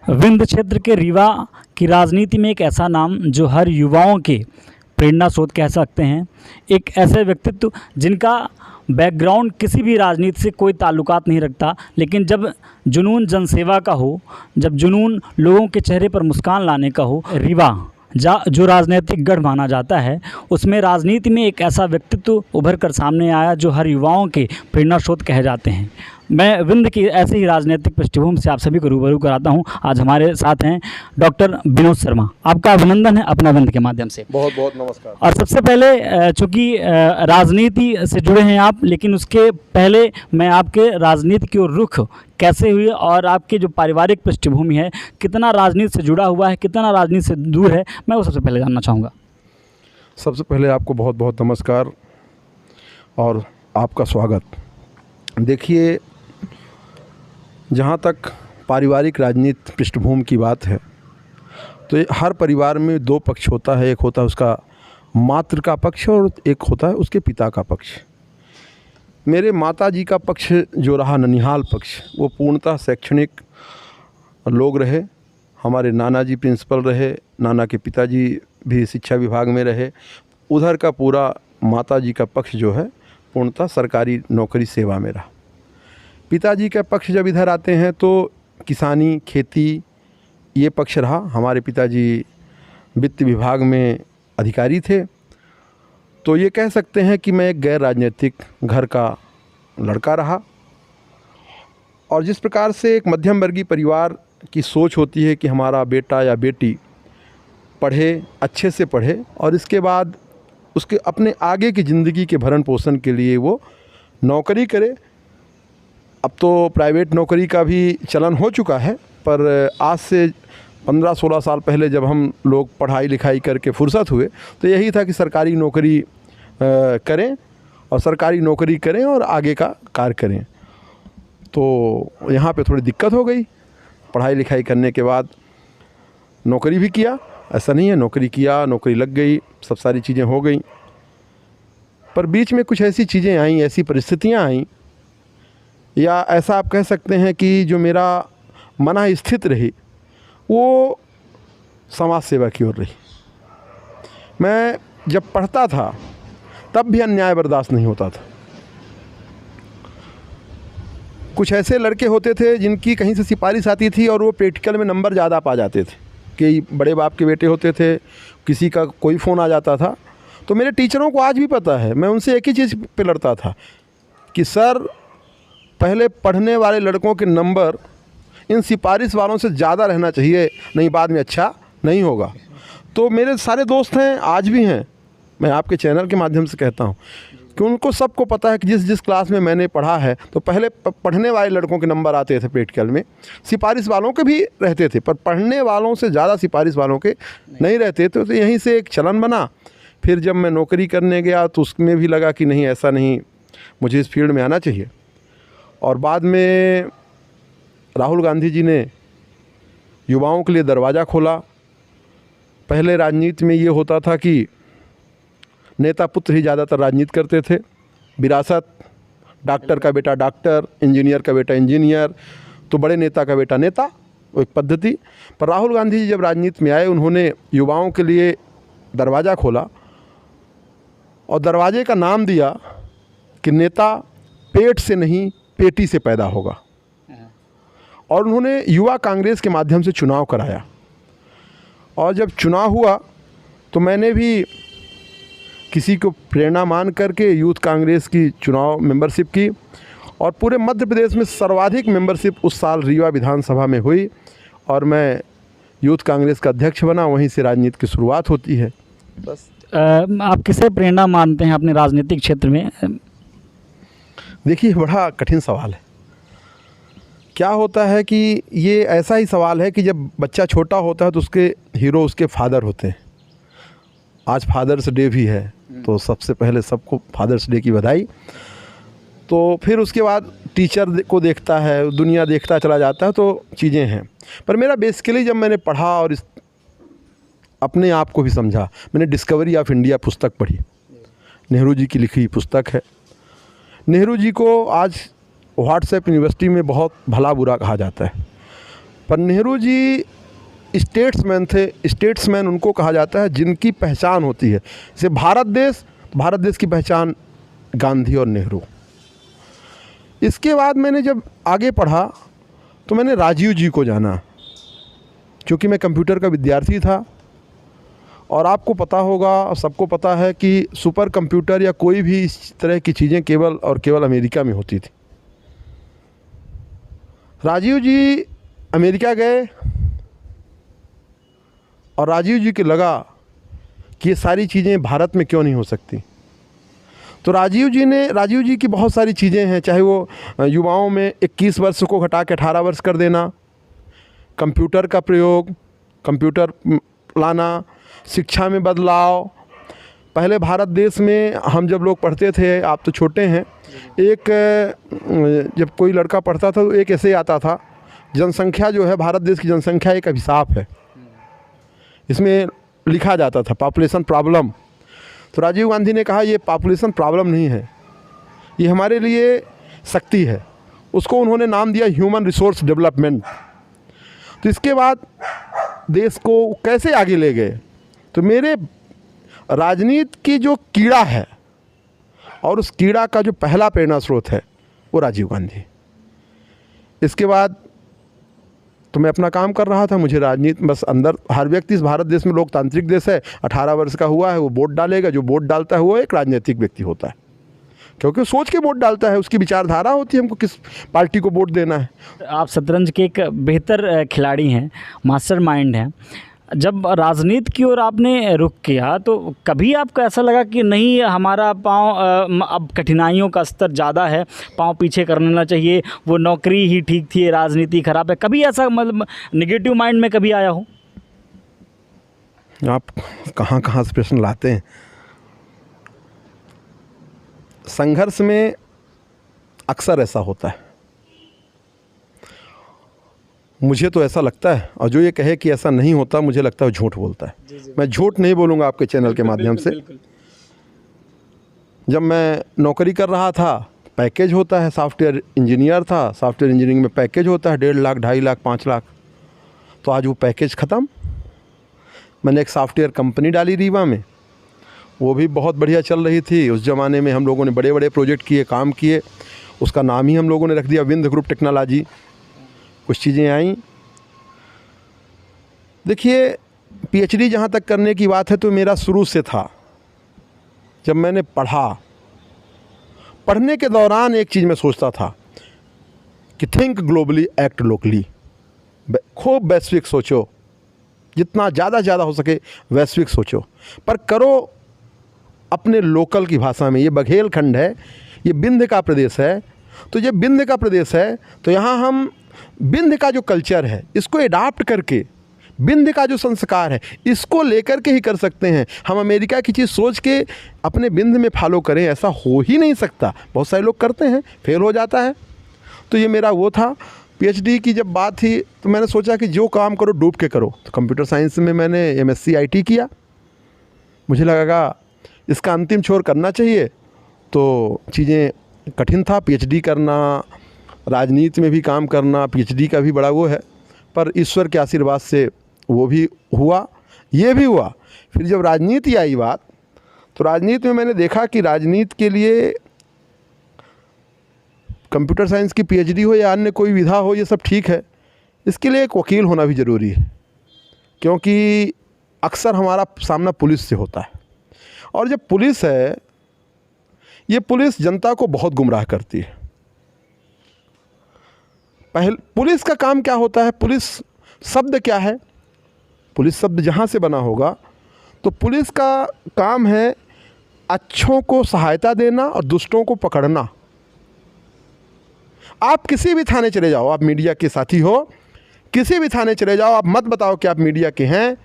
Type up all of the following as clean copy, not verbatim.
विंध्य क्षेत्र के रीवा की राजनीति में एक ऐसा नाम जो हर युवाओं के प्रेरणा स्रोत कह सकते हैं। एक ऐसे व्यक्तित्व जिनका बैकग्राउंड किसी भी राजनीति से कोई ताल्लुकात नहीं रखता, लेकिन जब जुनून जनसेवा का हो, जब जुनून लोगों के चेहरे पर मुस्कान लाने का हो, रीवा जो राजनीतिक गढ़ माना जाता है, उसमें राजनीति में एक ऐसा व्यक्तित्व उभर कर सामने आया जो हर युवाओं के प्रेरणा स्रोत कहे जाते हैं। मैं विंध्य की ऐसे ही राजनीतिक पृष्ठभूमि से आप सभी को रूबरू कराता हूं। आज हमारे साथ हैं डॉक्टर विनोद शर्मा। आपका अभिनंदन है अपना विंध्य के माध्यम से। बहुत बहुत नमस्कार। और सबसे पहले चूँकि राजनीति से जुड़े हैं आप, लेकिन उसके पहले मैं आपके राजनीति की ओर रुख कैसे हुई और आपकी जो पारिवारिक पृष्ठभूमि है, कितना राजनीति से जुड़ा हुआ है, कितना राजनीति से दूर है, मैं वो सबसे पहले जानना चाहूँगा। सबसे पहले आपको बहुत बहुत नमस्कार और आपका स्वागत। देखिए, जहाँ तक पारिवारिक राजनीति पृष्ठभूमि की बात है, तो हर परिवार में दो पक्ष होता है। एक होता है उसका मातृ का पक्ष और एक होता है उसके पिता का पक्ष। मेरे माताजी का पक्ष जो रहा ननिहाल पक्ष, वो पूर्णतः शैक्षणिक लोग रहे। हमारे नाना जी प्रिंसिपल रहे, नाना के पिताजी भी शिक्षा विभाग में रहे। उधर का पूरा माताजी का पक्ष जो है पूर्णतः सरकारी नौकरी सेवा में रहा। पिताजी का पक्ष जब इधर आते हैं तो किसानी, खेती, ये पक्ष रहा। हमारे पिताजी वित्त विभाग में अधिकारी थे। तो ये कह सकते हैं कि मैं एक गैर राजनीतिक घर का लड़का रहा। और जिस प्रकार से एक मध्यम वर्गीय परिवार की सोच होती है कि हमारा बेटा या बेटी पढ़े, अच्छे से पढ़े और इसके बाद उसके अपने आगे की ज़िंदगी के भरण पोषण के लिए वो नौकरी करे। अब तो प्राइवेट नौकरी का भी चलन हो चुका है, पर आज से 15-16 साल पहले जब हम लोग पढ़ाई लिखाई करके फुर्सत हुए तो यही था कि सरकारी नौकरी करें और सरकारी नौकरी करें और आगे का कार्य करें। तो यहाँ पे थोड़ी दिक्कत हो गई। पढ़ाई लिखाई करने के बाद नौकरी भी किया, ऐसा नहीं है, नौकरी किया, नौकरी लग गई, सब सारी चीज़ें हो गई। पर बीच में कुछ ऐसी चीज़ें आईं, ऐसी परिस्थितियाँ आईं, या ऐसा आप कह सकते हैं कि जो मेरा मन स्थित रही वो समाज सेवा की ओर रही। मैं जब पढ़ता था तब भी अन्याय बर्दाश्त नहीं होता था। कुछ ऐसे लड़के होते थे जिनकी कहीं से सिफारिश आती थी और वो प्रैक्टिकल में नंबर ज़्यादा पा जाते थे, कि बड़े बाप के बेटे होते थे, किसी का कोई फ़ोन आ जाता था। तो मेरे टीचरों को आज भी पता है, मैं उनसे एक ही चीज़ पे लड़ता था कि सर, पहले पढ़ने वाले लड़कों के नंबर इन सिफारिश वालों से ज़्यादा रहना चाहिए, नहीं बाद में अच्छा नहीं होगा। तो मेरे सारे दोस्त हैं, आज भी हैं, मैं आपके चैनल के माध्यम से कहता हूँ कि उनको सबको पता है कि जिस जिस क्लास में मैंने पढ़ा है तो पहले पढ़ने वाले लड़कों के नंबर आते थे प्रैक्टिकल में, सिफारिश वालों के भी रहते थे, पर पढ़ने वालों से ज़्यादा सिफारिश वालों के नहीं रहते थे। तो यहीं से एक चलन बना। फिर जब मैं नौकरी करने गया तो उसमें भी लगा कि नहीं, ऐसा नहीं, मुझे इस फील्ड में आना चाहिए। और बाद में राहुल गांधी जी ने युवाओं के लिए दरवाज़ा खोला। पहले राजनीति में ये होता था कि नेता पुत्र ही ज़्यादातर राजनीति करते थे, विरासत, डॉक्टर का बेटा डॉक्टर, इंजीनियर का बेटा इंजीनियर, तो बड़े नेता का बेटा नेता, वो एक पद्धति। पर राहुल गांधी जी जब राजनीति में आए, उन्होंने युवाओं के लिए दरवाज़ा खोला और दरवाजे का नाम दिया कि नेता पेट से नहीं पेटी से पैदा होगा। और उन्होंने युवा कांग्रेस के माध्यम से चुनाव कराया। और जब चुनाव हुआ तो मैंने भी किसी को प्रेरणा मान करके यूथ कांग्रेस की चुनाव मेंबरशिप की और पूरे मध्य प्रदेश में सर्वाधिक मेंबरशिप उस साल रीवा विधानसभा में हुई और मैं यूथ कांग्रेस का अध्यक्ष बना। वहीं से राजनीति की शुरुआत होती है। बस। आप किसे प्रेरणा मानते हैं अपने राजनीतिक क्षेत्र में? देखिए, बड़ा कठिन सवाल है। क्या होता है कि ये ऐसा ही सवाल है कि जब बच्चा छोटा होता है तो उसके हीरो उसके फादर होते हैं। आज फादर्स डे भी है, तो सबसे पहले सबको फादर्स डे की बधाई। तो फिर उसके बाद टीचर को देखता है, दुनिया देखता चला जाता है, तो चीज़ें हैं। पर मेरा बेसिकली जब मैंने पढ़ा और अपने आप को भी समझा, मैंने डिस्कवरी ऑफ इंडिया पुस्तक पढ़ी। नेहरू जी की लिखी पुस्तक है। नेहरू जी को आज व्हाट्सएप यूनिवर्सिटी में बहुत भला बुरा कहा जाता है, पर नेहरू जी स्टेट्समैन थे। स्टेट्समैन उनको कहा जाता है जिनकी पहचान होती है। जैसे भारत देश की पहचान गांधी और नेहरू। इसके बाद मैंने जब आगे पढ़ा तो मैंने राजीव जी को जाना, क्योंकि मैं कंप्यूटर का विद्यार्थी था। और आपको पता होगा, सबको पता है कि सुपर कंप्यूटर या कोई भी इस तरह की चीज़ें केवल और केवल अमेरिका में होती थी। राजीव जी अमेरिका गए और राजीव जी को लगा कि ये सारी चीज़ें भारत में क्यों नहीं हो सकती। तो राजीव जी की बहुत सारी चीज़ें हैं, चाहे वो युवाओं में 21 वर्ष को घटा के 18 वर्ष कर देना, कंप्यूटर का प्रयोग, कंप्यूटर लाना, शिक्षा में बदलाव। पहले भारत देश में हम जब लोग पढ़ते थे, आप तो छोटे हैं, जब कोई लड़का पढ़ता था तो एक ऐसे आता था, जनसंख्या जो है, भारत देश की जनसंख्या एक अभिशाप है। इसमें लिखा जाता था पॉपुलेशन प्रॉब्लम। तो राजीव गांधी ने कहा ये पॉपुलेशन प्रॉब्लम नहीं है, ये हमारे लिए शक्ति है। उसको उन्होंने नाम दिया ह्यूमन रिसोर्स डेवलपमेंट। तो इसके बाद देश को कैसे आगे ले गए, तो मेरे राजनीति की जो कीड़ा है और उस कीड़ा का जो पहला प्रेरणा स्रोत है वो राजीव गांधी। इसके बाद तो मैं अपना काम कर रहा था। मुझे राजनीति बस अंदर, हर व्यक्ति इस भारत देश में लोकतांत्रिक देश है, 18 वर्ष का हुआ है वो वोट डालेगा। जो वोट डालता है वो एक राजनीतिक व्यक्ति होता है, क्योंकि सोच के वोट डालता है, उसकी विचारधारा होती है हमको किस पार्टी को वोट देना है। आप शतरंज के एक बेहतर खिलाड़ी हैं, मास्टरमाइंड हैं। जब राजनीति की ओर आपने रुख किया तो कभी आपको ऐसा लगा कि नहीं, हमारा पाँव अब कठिनाइयों का स्तर ज़्यादा है, पाँव पीछे करना चाहिए, वो नौकरी ही ठीक थी, राजनीति खराब है? कभी ऐसा मतलब नेगेटिव माइंड में कभी आया हो? आप कहाँ से प्रश्न लाते हैं। संघर्ष में अक्सर ऐसा होता है, मुझे तो ऐसा लगता है। और जो ये कहे कि ऐसा नहीं होता, मुझे लगता है झूठ बोलता है। मैं झूठ नहीं बोलूँगा आपके चैनल के माध्यम से। जब मैं नौकरी कर रहा था, पैकेज होता है, सॉफ्टवेयर इंजीनियर था, सॉफ्टवेयर इंजीनियरिंग में पैकेज होता है 1.5 लाख, 2.5 लाख, 5 लाख। तो आज वो पैकेज ख़त्म। मैंने एक सॉफ्टवेयर कंपनी डाली रीवा में, वो भी बहुत बढ़िया चल रही थी। उस ज़माने में हम लोगों ने बड़े बड़े प्रोजेक्ट किए, काम किए। उसका नाम ही हम लोगों ने रख दिया विंध्य ग्रुप टेक्नोलॉजी। कुछ चीज़ें आई। देखिए, पीएचडी जहाँ तक करने की बात है तो मेरा शुरू से था। जब मैंने पढ़ने के दौरान एक चीज़ मैं सोचता था कि थिंक ग्लोबली एक्ट लोकली। खूब वैश्विक सोचो, जितना ज़्यादा हो सके वैश्विक सोचो, पर करो अपने लोकल की भाषा में। ये बघेलखंड है, ये विंध्य का प्रदेश है। तो ये विंध्य का प्रदेश है तो यहाँ हम विंध्य का जो कल्चर है इसको एडाप्ट करके, विंध्य का जो संस्कार है इसको लेकर के ही कर सकते हैं। हम अमेरिका की चीज़ सोच के अपने विंध्य में फॉलो करें, ऐसा हो ही नहीं सकता। बहुत सारे लोग करते हैं, फेल हो जाता है। तो ये मेरा वो था। पीएचडी की जब बात थी तो मैंने सोचा कि जो काम करो डूब के करो। तो कंप्यूटर साइंस में मैंने एमएससी आईटी किया। मुझे लगा इसका अंतिम छोर करना चाहिए, तो चीज़ें कठिन था। पीएचडी करना, राजनीति में भी काम करना, पीएचडी का भी बड़ा वो है, पर ईश्वर के आशीर्वाद से वो भी हुआ, ये भी हुआ। फिर जब राजनीति आई बात, तो राजनीति में मैंने देखा कि राजनीति के लिए कंप्यूटर साइंस की पीएचडी हो या अन्य कोई विधा हो, ये सब ठीक है। इसके लिए एक वकील होना भी ज़रूरी है, क्योंकि अक्सर हमारा सामना पुलिस से होता है। और जब पुलिस है, ये पुलिस जनता को बहुत गुमराह करती है। पुलिस का काम क्या होता है, पुलिस शब्द क्या है, पुलिस शब्द जहाँ से बना होगा, तो पुलिस का काम है अच्छों को सहायता देना और दुष्टों को पकड़ना। आप किसी भी थाने चले जाओ, आप मीडिया के साथी हो, किसी भी थाने चले जाओ, आप मत बताओ कि आप मीडिया के हैं,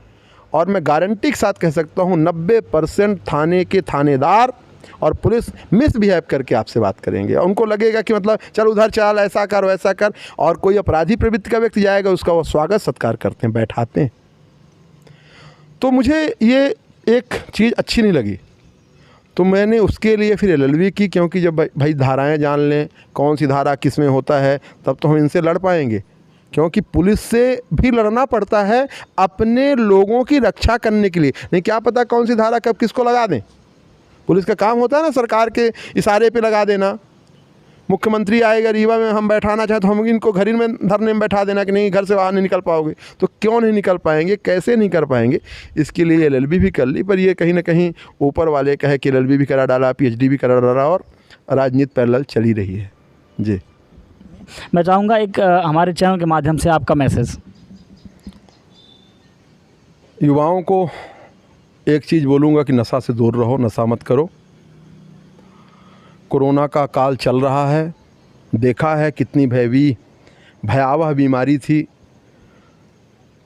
और मैं गारंटी के साथ कह सकता हूँ 90% थाने के थानेदार और पुलिस मिसबिहेव करके आपसे बात करेंगे। उनको लगेगा कि मतलब चल उधर चल, ऐसा कर वैसा कर। और कोई अपराधी प्रवृत्ति का व्यक्ति जाएगा, उसका वो स्वागत सत्कार करते हैं, बैठाते हैं। तो मुझे ये एक चीज़ अच्छी नहीं लगी, तो मैंने उसके लिए फिर एलएलबी की, क्योंकि जब भाई धाराएं जान लें कौन सी धारा किस में होता है, तब तो हम इनसे लड़ पाएंगे। क्योंकि पुलिस से भी लड़ना पड़ता है अपने लोगों की रक्षा करने के लिए। नहीं क्या पता कौन सी धारा कब किसको लगा दें। पुलिस का काम होता है ना सरकार के इशारे पे लगा देना। मुख्यमंत्री आएगा रीवा में, हम बैठाना चाहे तो हम इनको घर ही में धरने में बैठा देना कि नहीं घर से बाहर नहीं निकल पाओगे। तो क्यों नहीं निकल पाएंगे, कैसे नहीं कर पाएंगे। इसके लिए LLB भी कर ली, पर ये कहीं ना कहीं ऊपर वाले का है कि LLB भी करा डाला, PhD भी करा डाला और राजनीति पैरेलल चली रही है। जी मैं चाहूँगा एक हमारे चैनल के माध्यम से आपका मैसेज। युवाओं को एक चीज़ बोलूँगा कि नशा से दूर रहो, नशा मत करो। कोरोना का काल चल रहा है, देखा है कितनी भयावह बीमारी थी।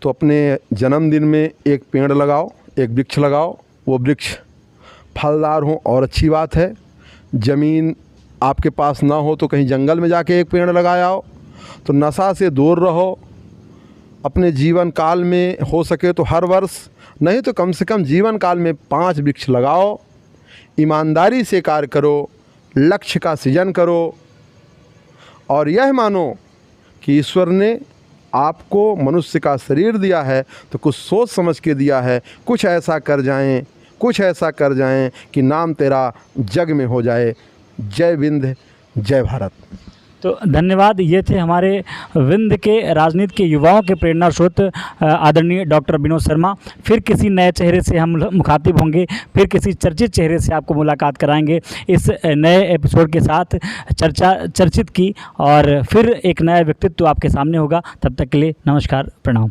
तो अपने जन्मदिन में एक पेड़ लगाओ, एक वृक्ष लगाओ। वो वृक्ष फलदार हो और अच्छी बात है। ज़मीन आपके पास ना हो तो कहीं जंगल में जाके एक पेड़ लगाओ। तो नशा से दूर रहो। अपने जीवन काल में हो सके तो हर वर्ष नहीं तो कम से कम जीवन काल में 5 वृक्ष लगाओ। ईमानदारी से कार्य करो, लक्ष्य का सृजन करो और यह मानो कि ईश्वर ने आपको मनुष्य का शरीर दिया है तो कुछ सोच समझ के दिया है। कुछ ऐसा कर जाएं कि नाम तेरा जग में हो जाए। जय विंध्य, जय भारत। तो धन्यवाद। ये थे हमारे विंध्य के राजनीति के युवाओं के प्रेरणा स्रोत आदरणीय डॉक्टर विनोद शर्मा। फिर किसी नए चेहरे से हम मुखातिब होंगे, फिर किसी चर्चित चेहरे से आपको मुलाकात कराएंगे इस नए एपिसोड के साथ चर्चित की, और फिर एक नया व्यक्तित्व आपके सामने होगा। तब तक के लिए नमस्कार, प्रणाम।